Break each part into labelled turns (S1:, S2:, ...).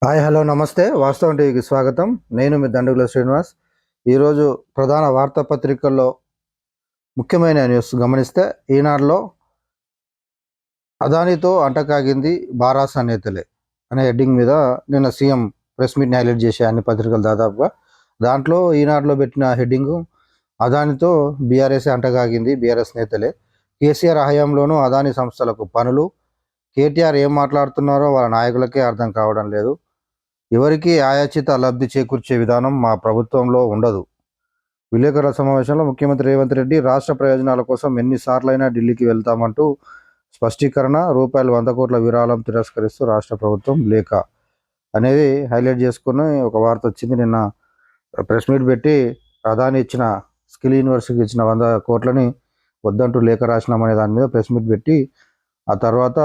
S1: Hi hello నమస్తే వాస్తవం టీవీకి స్వాగతం. నేను మీ దండుగుల శ్రీనివాస్. ఈరోజు ప్రధాన వార్తాపత్రికల్లో ముఖ్యమైన న్యూస్ గమనిస్తే ఈనాడులో అదానితో అంటకాగింది బారాస నేతలే అనే హెడ్డింగ్ మీద నిన్న సీఎం ప్రెస్ మీట్ని హైలైట్ చేసే అన్ని పత్రికలు దాదాపుగా. దాంట్లో ఈనాడులో పెట్టిన హెడ్డింగు అదానితో బీఆర్ఎస్ అంటకాగింది, బీఆర్ఎస్ నేతలే. కేసీఆర్ హయాంలోనూ అదాని సంస్థలకు పనులు. కేటీఆర్ ఏం మాట్లాడుతున్నారో వాళ్ళ నాయకులకే అర్థం కావడం లేదు. ఎవరికి ఆయాచిత లబ్ధి చేకూర్చే విధానం మా ప్రభుత్వంలో ఉండదు. విలేకరుల సమావేశంలో ముఖ్యమంత్రి రేవంత్ రెడ్డి రాష్ట్ర ప్రయోజనాల కోసం ఎన్నిసార్లైనా ఢిల్లీకి వెళ్తామంటూ స్పష్టీకరణ. రూపాయలు 100 కోట్ల విరాళం తిరస్కరిస్తూ రాష్ట్ర ప్రభుత్వం లేఖ అనేది హైలైట్ చేసుకుని ఒక వార్త వచ్చింది. నిన్న ప్రెస్ మీట్ పెట్టి అదాని ఇచ్చిన స్కిల్ యూనివర్సిటీకి ఇచ్చిన 100 కోట్లని వద్దంటూ లేఖ రాసినామనే దాని మీద ప్రెస్ మీట్ పెట్టి ఆ తర్వాత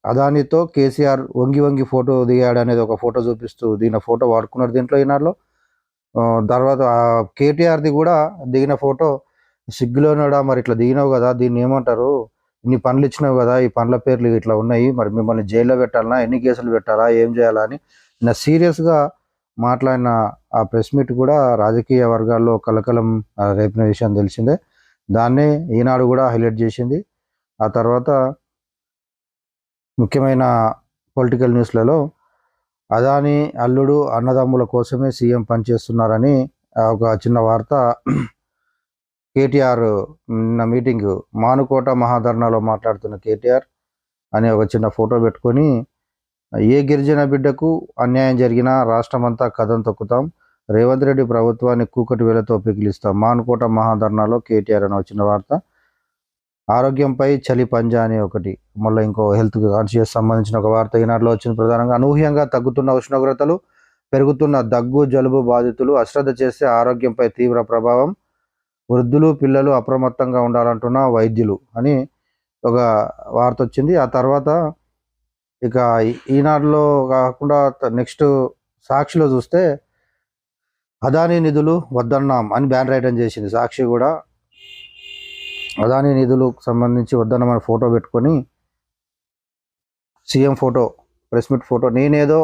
S1: అదానితో కేసీఆర్ వంగి వంగి ఫోటో దిగాడు అనేది ఒక ఫోటో చూపిస్తూ దీని ఫోటో వాడుకున్నారు దీంట్లో ఈనాడులో. తర్వాత కేటీఆర్ది కూడా దిగిన ఫోటో సిగ్గులోనాడా, మరి ఇట్లా దిగినావు కదా, దీన్ని ఏమంటారు, ఇన్ని పనులు ఇచ్చినావు కదా, ఈ పనుల పేర్లు ఇట్లా ఉన్నాయి, మరి మిమ్మల్ని జైల్లో పెట్టాలన్నా, ఎన్ని కేసులు పెట్టాలా, ఏం చేయాలా అని నిన్న సీరియస్గా మాట్లాడిన ఆ ప్రెస్ మీట్ కూడా రాజకీయ వర్గాల్లో కలకలం రేపిన విషయం తెలిసిందే. దాన్నే ఈనాడు కూడా హైలైట్ చేసింది. ఆ తర్వాత ముఖ్యమైన పొలిటికల్ న్యూస్లలో అదాని అల్లుడు అన్నదమ్ముల కోసమే సీఎం పనిచేస్తున్నారని ఒక చిన్న వార్త. కేటీఆర్ నిన్న మీటింగ్ మానుకోట మహాధర్నాలో మాట్లాడుతున్న కేటీఆర్ అని ఒక చిన్న ఫోటో పెట్టుకొని, ఏ గిరిజన బిడ్డకు అన్యాయం జరిగినా రాష్ట్రమంతా కథం తొక్కుతాం, రేవంత్ రెడ్డి ప్రభుత్వాన్ని కూకటి వేలతో పిగిలిస్తాం, మానుకోట మహాధర్నాలో కేటీఆర్ అని వచ్చిన వార్త. ఆరోగ్యంపై చలి పంజా అని ఒకటి, మళ్ళీ ఇంకో హెల్త్ కాన్షియస్ సంబంధించిన ఒక వార్త ఈనాడులో వచ్చింది. ప్రధానంగా అనూహ్యంగా తగ్గుతున్న ఉష్ణోగ్రతలు, పెరుగుతున్న దగ్గు జలుబు బాధితులు, అశ్రద్ధ చేస్తే ఆరోగ్యంపై తీవ్ర ప్రభావం, వృద్ధులు పిల్లలు అప్రమత్తంగా ఉండాలంటున్న వైద్యులు అని ఒక వార్త వచ్చింది. ఆ తర్వాత ఇక ఈనాడులో కాకుండా నెక్స్ట్ సాక్షిలో చూస్తే అదానీ నిధులు వద్దన్నాం అని బ్యానర్ ఐటమ్ చేసింది సాక్షి కూడా. అదానీ నిధులకు సంబంధించి వద్దన్నమని ఫోటో పెట్టుకొని CM photo, press meet photo, నేనేదో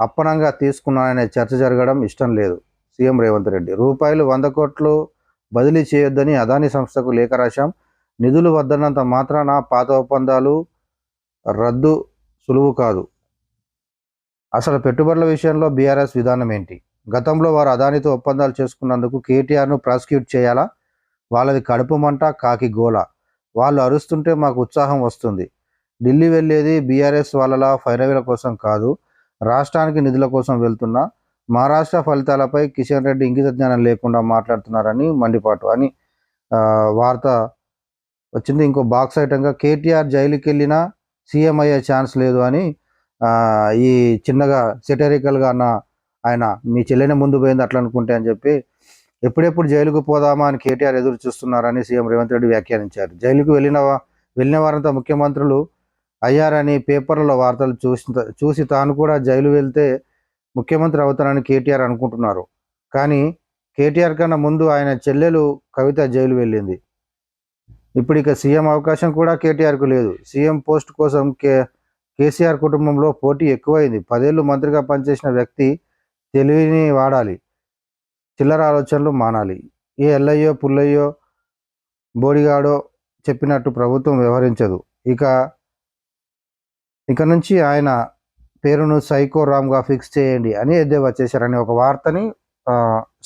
S1: అప్పనంగా తీసుకున్నాననే చర్చ జరగడం ఇష్టం లేదు సీఎం రేవంత్ రెడ్డి. రూపాయలు 100 కోట్లు బదిలీ చేయొద్దని అదానీ సంస్థకు లేఖ రాశాం. నిధులు వద్దన్నంత మాత్రాన పాత ఒప్పందాలు రద్దు సులువు కాదు. అసలు పెట్టుబడుల విషయంలో బీఆర్ఎస్ విధానం ఏంటి? గతంలో వారు అదానితో ఒప్పందాలు చేసుకున్నందుకు కేటీఆర్ను ప్రాసిక్యూట్ చేయాలా? వాళ్ళది కడుపు మంట, కాకి గోల. వాళ్ళు అరుస్తుంటే మాకు ఉత్సాహం వస్తుంది. ఢిల్లీ వెళ్ళేది బీఆర్ఎస్ వాళ్ళలా ఫైరవీల కోసం కాదు, రాష్ట్రానికి నిధుల కోసం వెళ్తున్నా. మహారాష్ట్ర ఫలితాలపై కిషన్ రెడ్డి ఇంగిత జ్ఞానం లేకుండా మాట్లాడుతున్నారని మండిపాటు అని వార్త వచ్చింది. ఇంకో బాక్స్ ఐటంగా కేటీఆర్ జైలుకి వెళ్ళినా సీఎం అయ్యే ఛాన్స్ లేదు అని ఈ చిన్నగా సెటరికల్గా అన్న ఆయన, మీ చెల్లెనే ముందు పోయింది అట్లా అనుకుంటే అని చెప్పి, ఎప్పుడెప్పుడు జైలుకు పోదామా అని కేటీఆర్ ఎదురు చూస్తున్నారని సీఎం రేవంత్ రెడ్డి వ్యాఖ్యానించారు. జైలుకు వెళ్ళిన వారంతా ముఖ్యమంత్రులు అయ్యారని పేపర్లలో వార్తలు చూసి తాను కూడా జైలు వెళ్తే ముఖ్యమంత్రి అవుతానని కేటీఆర్ అనుకుంటున్నారు. కానీ కేటీఆర్ కన్నా ముందు ఆయన చెల్లెలు కవిత జైలు వెళ్ళింది. ఇప్పుడు ఇక సీఎం అవకాశం కూడా కేటీఆర్కు లేదు. సీఎం పోస్ట్ కోసం కేసీఆర్ కుటుంబంలో పోటీ ఎక్కువైంది. 10 ఏళ్ళు మంత్రిగా పనిచేసిన వ్యక్తి తెలివిని వాడాలి, చిల్లర ఆలోచనలు మానాలి. ఏ ఎల్లయ్యో పుల్లయ్యో బోడిగాడో చెప్పినట్టు ప్రభుత్వం వ్యవహరించదు. ఇక నుంచి ఆయన పేరును సైకో రామ్గా ఫిక్స్ చేయండి అని ఎద్దేవా చేశారని ఒక వార్తని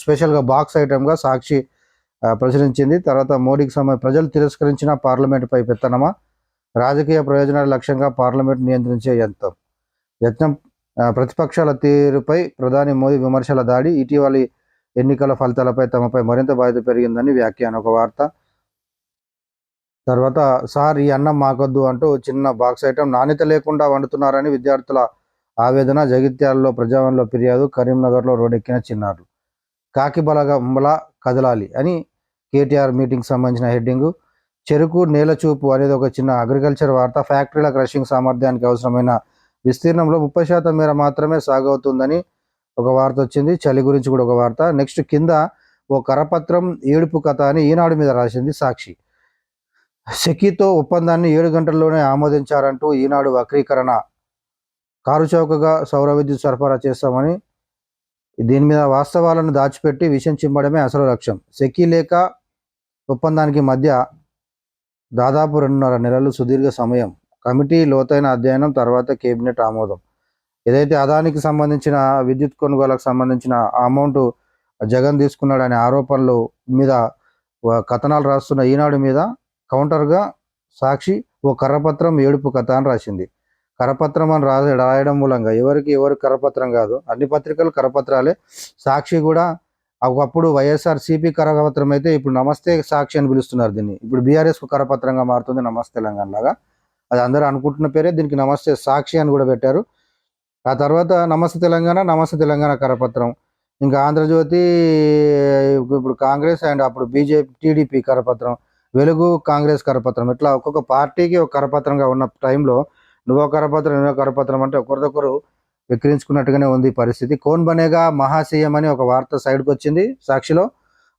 S1: స్పెషల్గా బాక్స్ ఐటమ్గా సాక్షి ప్రచురించింది. తర్వాత మోడీకి ప్రజలు తిరస్కరించిన పార్లమెంటుపై పెత్తనమా, రాజకీయ ప్రయోజనాల లక్ష్యంగా పార్లమెంట్ నియంత్రించే యత్నం, ప్రతిపక్షాల తీరుపై ప్రధాని మోదీ విమర్శల దాడి, ఇటీవలి ఎన్నికల ఫలితాలపై తమపై మరింత బాధ్యత పెరిగిందని వ్యాఖ్యానం ఒక వార్త. తర్వాత సార్ ఈ అన్నం మాకొద్దు అంటూ చిన్న బాక్స్ ఐటమ్, నాణ్యత లేకుండా వండుతున్నారని విద్యార్థుల ఆవేదన, జగిత్యాలలో ప్రజావన్లో ఫిర్యాదు, కరీంనగర్లో రోడ్డెక్కిన చిన్నారులు, కాకి బలగంబల కదలాలి అని కేటీఆర్ మీటింగ్కి సంబంధించిన హెడ్డింగు. చెరుకు నేలచూపు అనేది ఒక చిన్న అగ్రికల్చర్ వార్త. ఫ్యాక్టరీల క్రషింగ్ సామర్థ్యానికి అవసరమైన విస్తీర్ణంలో 30% మేర మాత్రమే సాగవుతుందని ఒక వార్త వచ్చింది. చలి గురించి కూడా ఒక వార్త. నెక్స్ట్ కింద ఓ కరపత్రం ఏడుపు కథ అని ఈనాడు మీద రాసింది సాక్షి. సెకీతో ఒప్పందాన్ని 7 గంటల్లోనే ఆమోదించారంటూ ఈనాడు వక్రీకరణ కారు చౌకగా సౌర విద్యుత్ సరఫరా చేస్తామని దీని మీద వాస్తవాలను దాచిపెట్టి విషయం చిమ్మడమే అసలు లక్ష్యం. సెకీ లేక ఒప్పందానికి మధ్య దాదాపు 2.5 నెలలు సుదీర్ఘ సమయం. కమిటీ లోతైన అధ్యయనం తర్వాత కేబినెట్ ఆమోదం. ఏదైతే అదానికి సంబంధించిన విద్యుత్ కొనుగోలుకు సంబంధించిన అమౌంట్ జగన్ తీసుకున్నాడనే ఆరోపణలు మీద కథనాలు రాస్తున్న ఈనాడు మీద కౌంటర్గా సాక్షి ఓ కరపత్రం ఏడుపు కథ అని రాసింది. కరపత్రం అని రాయడం మూలంగా ఎవరు కరపత్రం కాదు, అన్ని పత్రికలు కరపత్రాలే. సాక్షి కూడా ఒకప్పుడు వైఎస్ఆర్సీపీ కరపత్రం అయితే ఇప్పుడు నమస్తే సాక్షి అని పిలుస్తున్నారు దీన్ని. ఇప్పుడు బీఆర్ఎస్కు కరపత్రంగా మారుతుంది నమస్తే తెలంగాణ లాగా. అది అందరూ అనుకుంటున్న పేరే, దీనికి నమస్తే సాక్షి అని కూడా పెట్టారు. ఆ తర్వాత నమస్తే తెలంగాణ కరపత్రం, ఇంకా ఆంధ్రజ్యోతి ఇప్పుడు కాంగ్రెస్ అండ్ అప్పుడు బీజేపీ టీడీపీ కరపత్రం, వెలుగు కాంగ్రెస్ కరపత్రం, ఇట్లా ఒక్కొక్క పార్టీకి ఒక కరపత్రంగా ఉన్న టైంలో నువ్వో కరపత్రం అంటే ఒకరిదొకరు విక్రించుకున్నట్టుగానే ఉంది పరిస్థితి. కోన్ బనేగా మహాసీఎం అని ఒక వార్త సైడ్కి వచ్చింది సాక్షిలో.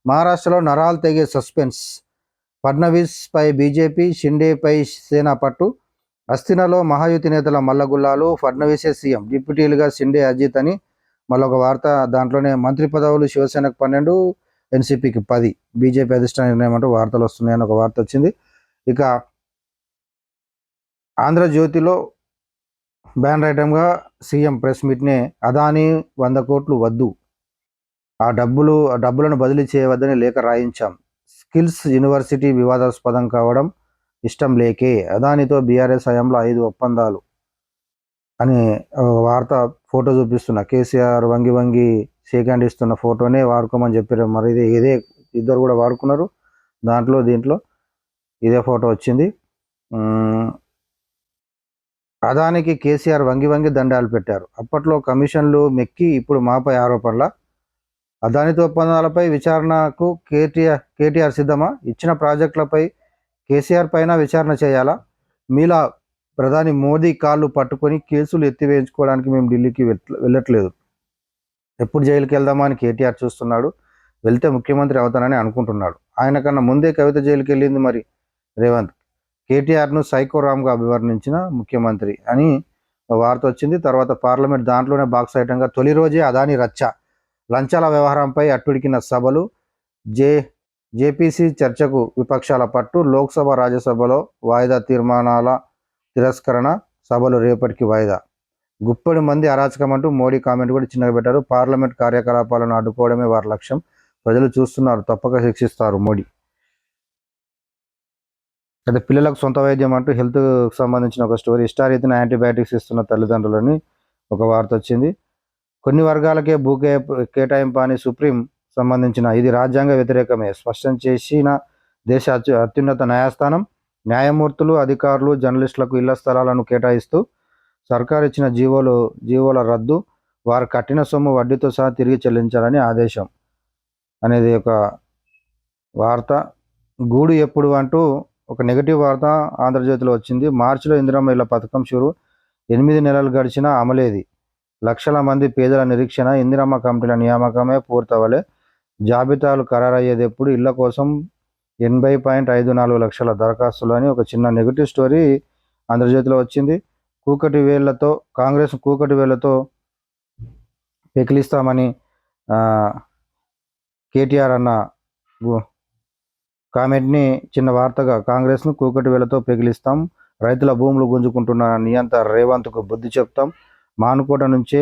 S1: మహారాష్ట్రలో నరాలు తెగే సస్పెన్స్. ఫడ్నవీస్ పై బీజేపీ, షిండేపై సేనా పట్టు. అస్థినలో మహాయుతి నేతల మల్లగుల్లాలు. ఫడ్నవీసే సీఎం, డిప్యూటీలుగా షిండే, అజిత్ అని మళ్ళొక వార్త. దాంట్లోనే మంత్రి పదవులు శివసేనకు 12, ఎన్సీపీకి 10, బీజేపీ అధిష్టాన నిర్ణయం అంటూ వార్తలు వస్తున్నాయని ఒక వార్త వచ్చింది. ఇక ఆంధ్రజ్యోతిలో బ్యానర్ ఐటమ్గా సీఎం ప్రెస్ మీట్నే అదానీ 100 కోట్లు వద్దు, ఆ డబ్బులను బదిలీ చేయవద్దని లేఖ రాయించాం. స్కిల్స్ యూనివర్సిటీ వివాదాస్పదం కావడం ఇష్టం లేకే, అదానితో బీఆర్ఎస్ హయాంలో 5 ఒప్పందాలు అని వార్త. ఫోటో చూపిస్తున్న కేసీఆర్ వంగి షేక్ హ్యాండ్ ఇస్తున్న ఫోటోనే వాడుకోమని చెప్పారు. మరి ఇదే ఇద్దరు కూడా వాడుకున్నారు. దీంట్లో ఇదే ఫోటో వచ్చింది. అదానికి కేసీఆర్ వంగి దండాలు పెట్టారు. అప్పట్లో కమిషన్లు మెక్కి ఇప్పుడు మాపై ఆరోపణల. అదానితో ఒప్పందాలపై విచారణకు కేటీఆర్ సిద్ధమా? ఇచ్చిన ప్రాజెక్టులపై కేసీఆర్ పైన విచారణ చేయాలా? మీలా ప్రధాని మోదీ కాళ్ళు పట్టుకొని కేసులు ఎత్తివేయించుకోవడానికి మేము ఢిల్లీకి వెళ్ళట్లేదు. ఎప్పుడు జైలుకి వెళ్దామా అని కేటీఆర్ చూస్తున్నాడు. వెళ్తే ముఖ్యమంత్రి అవుతానని అనుకుంటున్నాడు. ఆయన కన్నా ముందే కవిత జైలుకి వెళ్ళింది. మరి రేవంత్ కేటీఆర్ను సైకోరామ్గా అభివర్ణించిన ముఖ్యమంత్రి అని వార్త వచ్చింది. తర్వాత పార్లమెంట్ దాంట్లోనే బాక్స్ ఐటంగా తొలి రోజే అదాని రచ్చ. లంచాల వ్యవహారంపై అట్టుడికిన సభలు. జేపీసీ చర్చకు విపక్షాల పట్టు. లోక్సభ, రాజ్యసభలో వాయిదా తీర్మానాల తిరస్కరణ. సభలు రేపటికి వాయిదా. గుప్పెడు మంది అరాచకం అంటూ మోడీ కామెంట్ కూడా చిన్నగా పెట్టారు. పార్లమెంట్ కార్యకలాపాలను అడ్డుకోవడమే వారి లక్ష్యం. ప్రజలు చూస్తున్నారు, తప్పక శిక్షిస్తారు మోడీ. అయితే పిల్లలకు సొంత వైద్యం అంటూ హెల్త్కి సంబంధించిన ఒక స్టోరీ. ఇష్టారీతిన యాంటీబయాటిక్స్ ఇస్తున్న తల్లిదండ్రులని ఒక వార్త వచ్చింది. కొన్ని వర్గాలకే కేటాయింపు అని సుప్రీం సంబంధించిన ఇది రాజ్యాంగ వ్యతిరేకమే స్పష్టం చేసిన దేశ అత్యున్నత న్యాయస్థానం. న్యాయమూర్తులు, అధికారులు, జర్నలిస్టులకు ఇళ్ల స్థలాలను కేటాయిస్తూ సర్కారు ఇచ్చిన జీవోల రద్దు. వారు కట్టిన సొమ్ము వడ్డీతో సహా తిరిగి చెల్లించాలని ఆదేశం అనేది ఒక వార్త. గూడు ఎప్పుడు అంటూ ఒక నెగటివ్ వార్త ఆంధ్రజ్యోతిలో వచ్చింది. మార్చిలో ఇందిరమ్మ ఇళ్ల పథకం షురు. 8 నెలలు గడిచినా అమలేది. లక్షల మంది పేదల నిరీక్షణ. ఇందిరమ్మ కమిటీల నియామకమే పూర్తవలే. జాబితాలు ఖరారయ్యేది ఎప్పుడు? ఇళ్ల కోసం 80.54 లక్షల దరఖాస్తులు అని ఒక చిన్న నెగటివ్ స్టోరీ ఆంధ్రజ్యోతిలో వచ్చింది. కాంగ్రెస్ కూకటి వేళ్లతో పెకిలిస్తామని కేటీఆర్ అన్న కామెంట్ని చిన్న వార్తగా, కాంగ్రెస్ను కూకటి వేళ్లతో పెకిలిస్తాం, రైతుల భూములు గుంజుకుంటున్న నియంత రేవంత్కు బుద్ధి చెప్తాం, మానుకోట నుంచే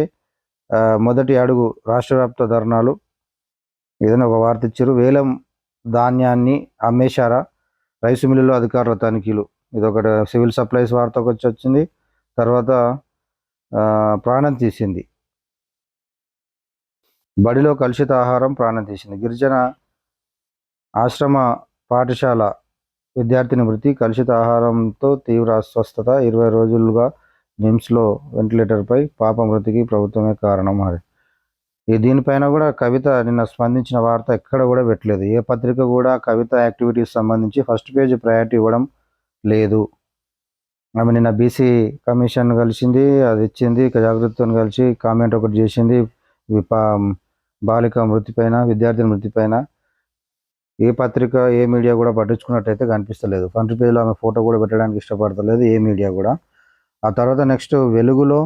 S1: మొదటి అడుగు రాష్ట్ర వ్యాప్త ధర్నాలు. ఏదైనా ఒక వార్త ఇచ్చారు. వేలం ధాన్యాన్ని అమ్మేశారా? రైసు మిల్లులో అధికారుల తనిఖీలు. ఇదొకటి సివిల్ సప్లైస్ వార్తకు వచ్చింది. తర్వాత ప్రాణం తీసింది. బడిలో కలుషిత ఆహారం ప్రాణం తీసింది. గిరిజన ఆశ్రమ పాఠశాల విద్యార్థిని మృతి. కలుషిత ఆహారంతో తీవ్ర అస్వస్థత. 20 రోజులుగా నిమ్స్లో వెంటిలేటర్పై. పాప మృతికి ప్రభుత్వమే కారణం. దీనిపైన కూడా కవిత నిన్న స్పందించిన వార్త ఎక్కడ కూడా పెట్టలేదు. ఏ పత్రిక కూడా కవిత యాక్టివిటీస్ సంబంధించి ఫస్ట్ పేజ్ ప్రయారిటీ ఇవ్వడం లేదు. ఆమె నిన్న బీసీ కమిషన్ కలిసింది, అది ఇచ్చింది. జాగృతితో కలిసి కామెంట్ ఒకటి చేసింది బాలిక మృతిపైన, విద్యార్థిని మృతిపైన. ఏ పత్రిక, ఏ మీడియా కూడా పట్టించుకున్నట్టయితే కనిపిస్తలేదు. ఫ్రంట్ పేజ్లో ఆమె ఫోటో కూడా పెట్టడానికి ఇష్టపడతలేదు ఏ మీడియా కూడా. ఆ తర్వాత నెక్స్ట్ వెలుగులో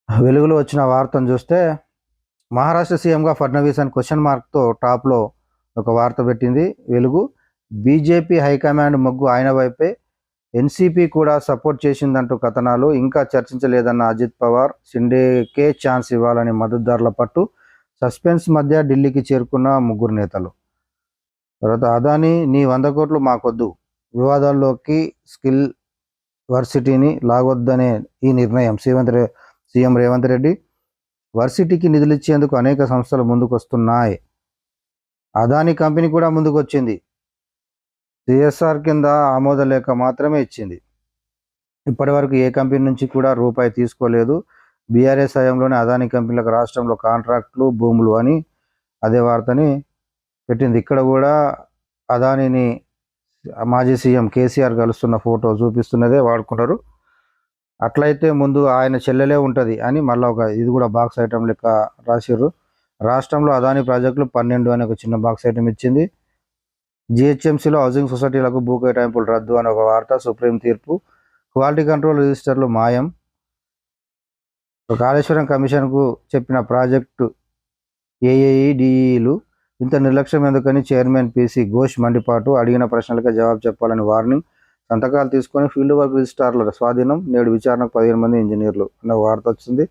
S1: వెలుగులో వచ్చిన వార్తను చూస్తే మహారాష్ట్ర సీఎంగా ఫడ్నవీస్ అని క్వశ్చన్ మార్క్తో టాప్లో ఒక వార్త పెట్టింది వెలుగు. బీజేపీ హైకమాండ్ మొగ్గు ఆయన వైపే, ఎన్సీపీ కూడా సపోర్ట్ చేసిందంటూ కథనాలు. ఇంకా చర్చించలేదన్న అజిత్ పవార్, షిండేకే ఛాన్స్ ఇవ్వాలని మద్దతుదారుల పట్టు. సస్పెన్స్ మధ్య ఢిల్లీకి చేరుకున్న ముగ్గురు నేతలు. తర్వాత అదానీ నీ 100 కోట్లు మాకొద్దు, వివాదాల్లోకి స్కిల్ వర్సిటీని లాగొద్దనే ఈ నిర్ణయం. సీఎం రేవంత్ రెడ్డి, వర్సిటీకి నిధులిచ్చేందుకు అనేక సంస్థలు ముందుకొస్తున్నాయి. అదానీ కంపెనీ కూడా ముందుకొచ్చింది. సిఎస్ఆర్ కింద ఆమోదలేఖ మాత్రమే ఇచ్చింది. ఇప్పటి వరకు ఏ కంపెనీ నుంచి కూడా రూపాయి తీసుకోలేదు. బీఆర్ఎస్ హయాంలోనే అదానీ కంపెనీలకు రాష్ట్రంలో కాంట్రాక్టులు, భూములు అని అదే వార్తని పెట్టింది. ఇక్కడ కూడా అదానీని మాజీ సీఎం కేసీఆర్ కలుస్తున్న ఫోటో చూపిస్తున్నదే వాడుకుంటారు. అట్లయితే ముందు ఆయన చెల్లెలే ఉంటుంది అని మళ్ళీ ఇది కూడా బాక్స్ ఐటమ్ లెక్క రాసిర్రు. రాష్ట్రంలో అదానీ ప్రాజెక్టులు 12 అనే ఒక చిన్న బాక్స్ ఐటమ్ ఇచ్చింది. జిహెచ్ఎంసీలో హౌసింగ్ సొసైటీలకు భూ కేటాయింపులు రద్దు అని ఒక వార్త. సుప్రీం తీర్పు. క్వాలిటీ కంట్రోల్ రిజిస్టర్లు మాయం. కాళేశ్వరం కమిషన్కు చెప్పిన ప్రాజెక్టు ఏఏఈడిఈలు ఇంత నిర్లక్ష్యం ఎందుకని చైర్మన్ పీసీ ఘోష్ మండిపాటు. అడిగిన ప్రశ్నలకే జవాబు చెప్పాలని వార్నింగ్. సంతకాలు తీసుకొని ఫీల్డ్ వర్క్ రిజిస్టార్ల స్వాధీనం. నేడు విచారణకు 15 మంది ఇంజనీర్లు అన్న వార్త వచ్చింది.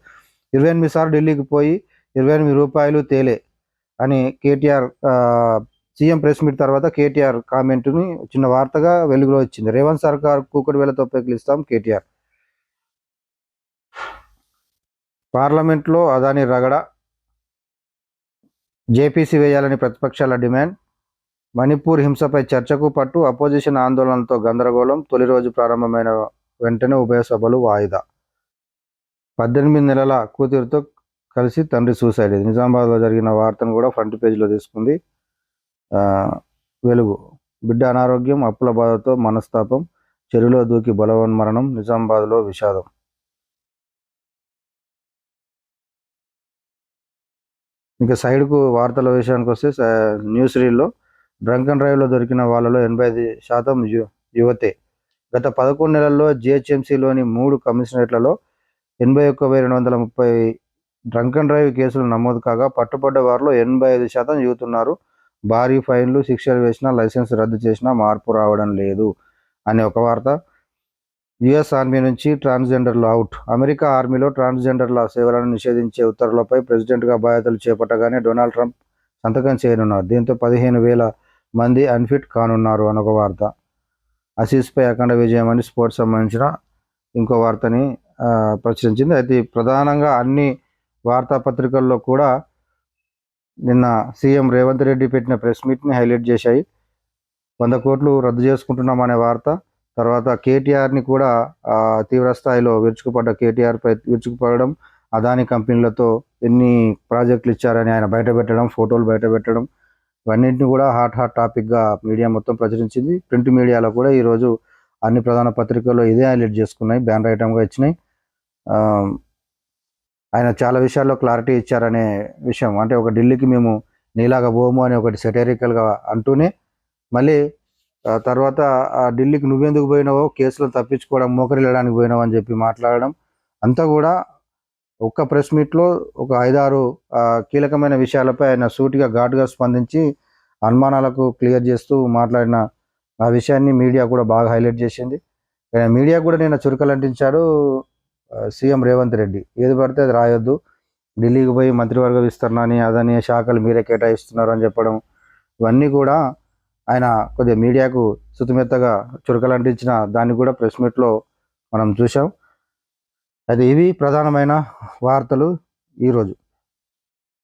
S1: 28 సార్లు ఢిల్లీకి పోయి 28 రూపాయలు తేలే అని కేటీఆర్ సీఎం ప్రెస్ మీట్ తర్వాత కేటీఆర్ కామెంట్ని చిన్న వార్తగా వెలుగులో వచ్చింది. రేవంత్ సర్కార్ కూకటి వేలతో పెకిలిస్తాం కేటీఆర్. పార్లమెంట్లో అదానీ రగడ. జేపీసీ వేయాలని ప్రతిపక్షాల డిమాండ్. మణిపూర్ హింసపై చర్చకు పట్టు. అపోజిషన్ ఆందోళనలతో గందరగోళం. తొలి రోజు ప్రారంభమైన వెంటనే ఉభయ సభలు వాయిదా. 18 నెలల కూతురితో కలిసి తండ్రి సూసైడ్. ఇది నిజామాబాద్లో జరిగిన వార్తను కూడా ఫ్రంట్ పేజీలో తీసుకుంది వెలుగు. బిడ్డ అనారోగ్యం, అప్పుల బాధతో మనస్తాపం, చెరువులో దూకి బలవన్మరణం. నిజామాబాద్లో విషాదం. ఇంకా సైడ్కు వార్తల విషయానికి వస్తే న్యూస్ రీల్లో డ్రంక్ అండ్ డ్రైవ్లో దొరికిన వాళ్ళలో 85% యువతే. గత 11 నెలల్లో జిహెచ్ఎంసీలోని 3 కమిషనరేట్లలో 81,230 డ్రంక్ అండ్ డ్రైవ్ కేసులు నమోదు కాగా పట్టుబడ్డ వారిలో 85% యూత్ ఉన్నారు. భారీ ఫైన్లు, శిక్షలు వేసినా, లైసెన్స్ రద్దు చేసినా మార్పు రావడం లేదు అనే ఒక వార్త. యుఎస్ ఆర్మీ నుంచి ట్రాన్స్జెండర్లు అవుట్. అమెరికా ఆర్మీలో ట్రాన్స్జెండర్ల సేవలను నిషేధించే ఉత్తర్వులపై ప్రెసిడెంట్గా బాధ్యతలు చేపట్టగానే డొనాల్డ్ ట్రంప్ సంతకం చేయనున్నారు. దీంతో 15,000 మంది అన్ఫిట్ కానున్నారు అనొక వార్త. ఆసీస్పై అఖండ విజయం అని స్పోర్ట్స్ సంబంధించిన ఇంకో వార్తని ప్రచురించింది. అయితే ప్రధానంగా అన్ని వార్తాపత్రికల్లో కూడా నిన్న సీఎం రేవంత్ రెడ్డి పెట్టిన ప్రెస్ మీట్ని హైలైట్ చేశాయి. 100 కోట్లు రద్దు చేసుకుంటున్నామనే వార్త. తర్వాత కేటీఆర్ని కూడా తీవ్రస్థాయిలో కేటీఆర్పై విరుచుకుపడడం, అదానీ కంపెనీలతో ఎన్ని ప్రాజెక్టులు ఇచ్చారని ఆయన బయటపెట్టడం, ఫోటోలు బయటపెట్టడం, ఇవన్నింటినీ కూడా హాట్ టాపిక్గా మీడియా మొత్తం ప్రచురించింది. ప్రింట్ మీడియాలో కూడా ఈరోజు అన్ని ప్రధాన పత్రికల్లో ఇదే హైలైట్ చేసుకున్నాయి, బ్యానర్ ఐటమ్గా ఇచ్చినాయి. ఆయన చాలా విషయాల్లో క్లారిటీ ఇచ్చారనే విషయం. అంటే ఒక ఢిల్లీకి మేము నీలాగా పోము అని ఒకటి సెటరికల్గా అంటూనే మళ్ళీ తర్వాత ఢిల్లీకి నువ్వెందుకు పోయినావో, కేసులను తప్పించుకోవడం, మోకరిల్లడానికి పోయినావు అని చెప్పి మాట్లాడడం అంతా కూడా ఒక్క ప్రెస్ మీట్లో ఒక 5-6 కీలకమైన విషయాలపై ఆయన సూటిగా ఘాటుగా స్పందించి అనుమానాలకు క్లియర్ చేస్తూ మాట్లాడిన ఆ విషయాన్ని మీడియా కూడా బాగా హైలైట్ చేసింది. మీడియా కూడా నేను చురుకలంటించాడు సీఎం రేవంత్ రెడ్డి. ఏది పడితే అది రాయొద్దు, ఢిల్లీకి పోయి మంత్రివర్గ విస్తరణని అదని శాఖలు మీరే కేటాయిస్తున్నారు అని చెప్పడం, ఇవన్నీ కూడా ఆయన కొద్దిగా మీడియాకు సుతిమెత్తగా చురుకలంటించిన దాన్ని కూడా ప్రెస్ మీట్లో మనం చూసాం. అయితే ఇవి ప్రధానమైన వార్తలు ఈరోజు.